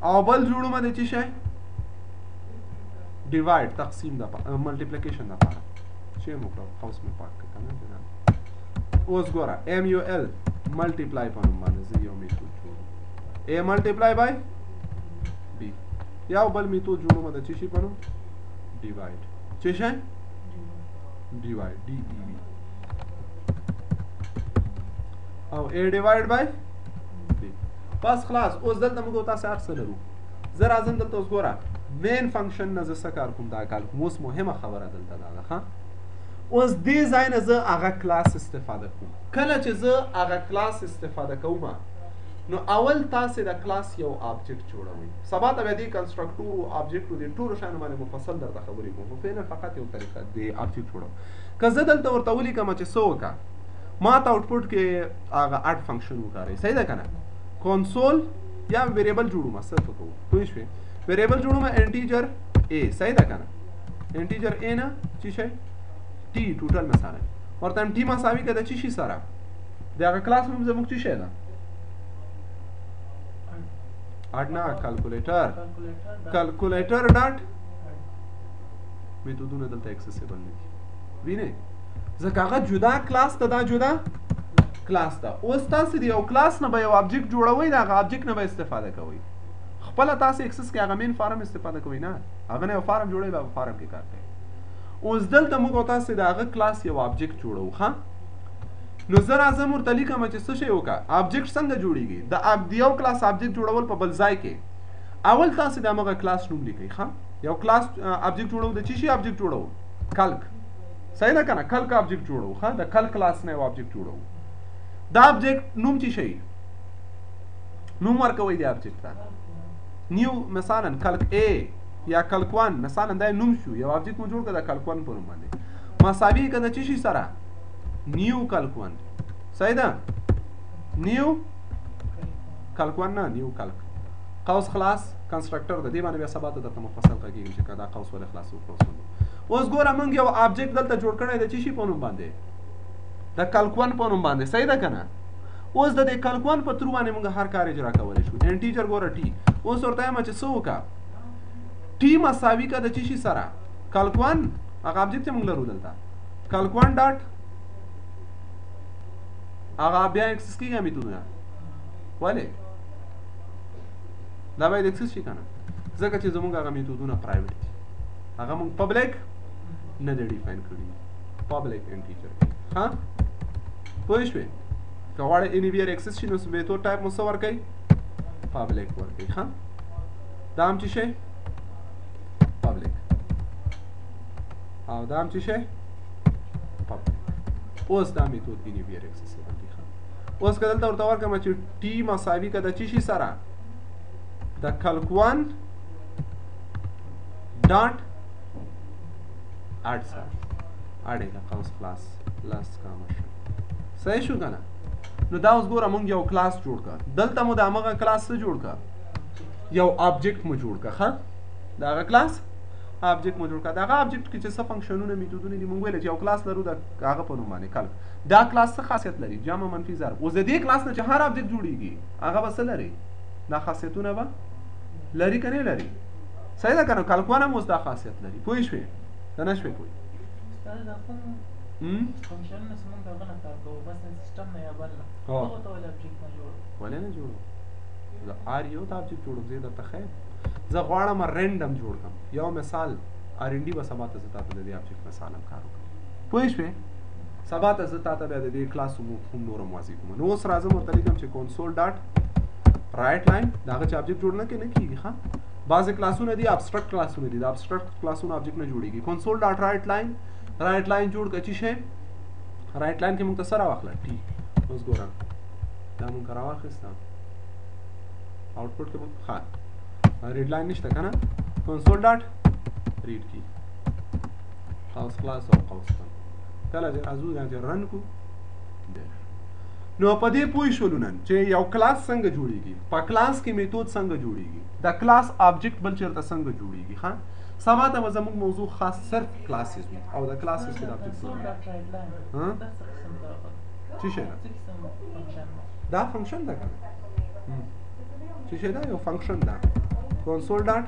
او بل جوړوم د څه شی ډیوایډ تقسیم دپاره ملټیپلیکیشن دپاره چې مو کړو قوس مې پاک کړه که نه اوس ګوره ایم یو ال ملټیپلای په نوم باندې زه یو میتود جوړوم اے ملټیپلای بای بی یو بل میتود جوړوم د څه شي په نوم ډیوایډ څه شی ډیوایډ ډي ای وی او اے ډیوایډ بای بی بس خلاص اوس دلته موږ تاسو هر څه لرو زه راځم دلته اوس ګوره مین فنکشن نه زه څه کار کوم دا کار کوم اوس مهمه خبره دلته دا ده ښه اوس دې ځای نه زه هغه کلاس استفاده کوم کله چې زه هغه کلاس استفاده کوم نو اول تاسو د کلاس یو آبجیکټ جوړوئ. سبا ته د کنستراکټور او آبجیکټ د ټولو شانو باندې مفصل درته خبرې کوم. په فعل فقط یو طریقه د آبجیکټ جوړو. که زه دلته ورته ولیکم چې څه وکړه، ما ته آوټپوټ کې هغه اډ فنکشن وکاروئ. صحیح ده که نه؟ کنسول یا ویریبل جوړوم، څه څه کوو پوه شوې؟ ویریبل جوړوم انټیجر ا. صحیح ده که نه؟ انټیجر ا نه چې شی ټي ټوټل مثلا ورته ټي مساوي که د چې شي سره د هغه کلاس نوم زموږ چې شی ده اډنا کلکولیټر ډاټ میتودونه دلته اکسسیبل نه دي. وینئ ځکه هغه جدا کلاس ته، دا جدا کلاس ته. اوس تاسو د یو کلاس نه به یو آبجیکټ جوړوئ، د هغه آبجیکټ نه به استفاده کوئ. خپله تاسو اکسس کې هغه مین فارم استفاده کوئ نه، هغه نه یو فارم جوړوئ، به فارم کې کار کوئ. اوس دلته موږ او تاسو د هغه کلاس یو آبجیکټ جوړو. ښه نو زه راځم ورته لیکم چې څه شی وکړه، آبجیکټ څنګه جوړیږي. د یو کلاس آبجیکټ جوړول په بل ځای کې اول تاسو د هغه کلاس نوم لیکئ. ښه یو کلاس آبجیکټ جوړو، د چی شي آبجیکټ جوړو؟ کلک. صحیح ده که نه؟ کلک آبجیکټ جوړو. ښه د کلک کلاس نه یو آبجیکټ جوړو. دا آبجیکټ نوم چی شي؟ نوم ورکوئ د آبجیکټ ته. نیو مثلا کلک A یا کلک 1 مثلا دا نوم شو، یو آبجیکټ مو جوړ کړه د کلک 1 په نوم باندې، مساوي که د چی شي سره؟ نیو کلک 1. صحیح ده؟ نیو کلک 1 نه، نیو کلک. قوس خلاص کنسترکټر د دې باندې بیا سبا ته درته مفصل کېږي چې دا قوس ولې خلاص وکړو. اوس ګوره موږ یو آبجیکټ دلته جوړ کړی د چی شي په نوم باندې؟ د کلک 1 په نوم باندې. صحیح ده که نه؟ اوس د دې کلک 1 په ترو باندې موږ هر کار اجرا کولی شو. انټیجر ګوره ټي. اوس ورته وایم چې څه وکړه، ټي مساوي که د چی شي سره؟ کلک 1 هغه آبجیکټ چې موږ لرو دلته کلک 1 ډاټ هغه بیا اکسس کېږي میتودونه. ولې دا باید اکسس شي که نه؟ ځکه چې زموږ هغه میتودونه پرایویټ دي، هغه موږ پبلیک نه دی ډیفاین کړي. پبلیک انټیجر. ها پوه شوې؟ که غواړئ انیویر اکسس شي نو میتود ټایپ مو څه ورکوئ؟ پبلیک ورکوئ. ښه دا هم چې شی پبلیک او دا هم چې شی پبلیک. اوس دا میتود انیویر اکسسیبل دی. اوس که دلته ورته ورکړم چې ټي مساوي که د چی شي سره؟ د کلک 1 ډاټ اډ سره اډ د قوس خلاص لاس کامه شو. صحیح شو که نه؟ نو دا اوس ګوره موږ یو کلاس جوړ کړه، دلته مو د همغه کلاس څه جوړ کړه؟ یو آبجیکټ مو جوړ کړه. ښه د هغه کلاس آبجیکټ مو جوړ کړه. د هغه آبجیکټ کې چې څه فنکشنونه میتودونه دي موږ ویل چې یو کلاس لرو د هغه په نوم باندې کلک. دا کلاس څه خاصیت لري؟ جمع منفي ضرب. اوس د دې کلاس نه چې هر آبجیکټ جوړیږي هغه به څه لري؟ دا خاصیتونه به لري که نه لري؟ صحیح ده که نه؟ کلک 1 هم اوس دا خاصیت لري. پوه شوې که نه شوې پوه؟ فنکشنونه چې موږ هغه نه کار کوو، بس د سیسټم نه یا بل نه، هغه ته ولې آبجیکټ نه جوړو؟ ولې نه جوړو؟ زه آر یو ته آبجیکټ جوړوم. زه درته ښیم زه غواړم رینډم جوړ کړم یو مثال آر ان ډي به سبا ته زه تا ته د دې آبجیکټ مثال هم کار وکړم. پوه شوې؟ سبا ته زه تا ته بیا د دې کلاس هم نور هم واضح کوم. نو اوس راځم ورته لیکم چې کنسول ډاټ رایټ لاین د هغه چې آبجیکټ جوړ نه کېږي. ښه بعضې کلاسونه دي ابسټرکټ کلاسونه دي، د ابسټرکټ کلاسونه آبجیکټ نه جوړېږي. کنسول ډاټ رایټ لاین، رایټ لاین جوړ کړه. چی شی رایټ لاین کې موږ ته څه راواخله؟ ټي. اوس ګوره دا موږ که راواخیسته آوټپوټ کې موږ ښه ریډ لاین نشته که نه؟ کنسول ډاټ ریډ کی قوس خلاص او قوس بند. کله چې راځو دا چې رن کړو نو په دې پوه شولو نن چې یو کلاس څنګه جوړیږي، په کلاس کې میتود څنګه جوړیږي، د کلاس آبجیکټ بل چېرته څنګه جوړیږي. ښه سبا ته به زموږ موضوع خاص صرف کلاسز وي او د کلاسز کې د آبجیکټ څه شی ده؟ دا فنکشن ده که نه؟ څه شی ده؟ یو فنکشن ده. کنسول ډاټ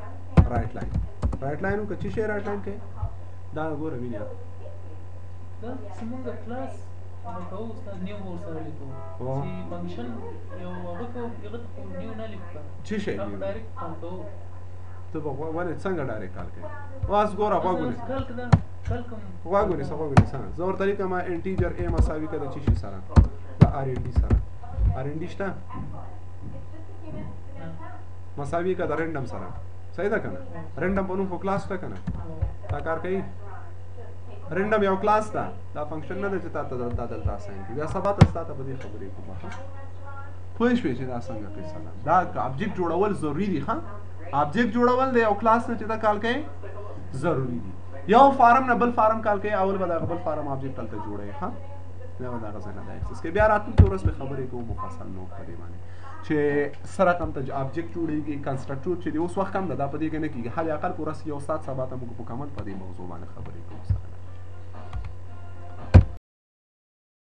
رایټ لاین، رایټ لاین وکړه. څه شی رایټ لاین کوي؟ دا ګوره وینئ دا زموږ کلاس کوو استاد نیو ورسره لیکو چې فنکشن یو هغه کوو هغه ته نیو نه لیکو. څه شی نیو؟ ډایرکټ کال کوو. ته به ولې څنګه ډایرکټ کال کوې؟ اوس ګوره غوږ ونیسه، غوږ ونیسه، غوږ ونیسه. زه ورته لیکم انټیجر ا مساوي که د چی شي سره؟ د آر ان ډي سره. آر ان ډي شته مساوي که د رینډم سره. صحیح ده که نه؟ رینډم په نوم خو کلاس شته که نه؟ دا کار کوي؟ رینډم یو کلاس ده، دا فنکشن نه ده چې تا ته دا دلته اساین کړي. بیا سبا ته ستا ته به دې خبرې کوم. پوه شوې چې دا څنګه قصه ده دا ابجیکټ جوړول ضروري دي ښه ابجیکټ جوړول د یو کلاس نه چې دا کال کوي ضروري دي یو فارم نه بل فارم کال کوي اول به دغه بل فارم ابجیکټ هلته جوړوي ښه دا به دغه ځای نه دا اکسس کوي بیا راتلونکې ورځ به خبرې کوو مفصل نو په دې باندې چې سره کوم ته ابجیکټ جوړېږي کنسټرکټور چې دی اوس وخت کم ده دا په دې کې نه کېږي حال اقل په ورځ یو ساعت سبا ته موږ په کمل په دې موضوع باندې خبرې کوو سره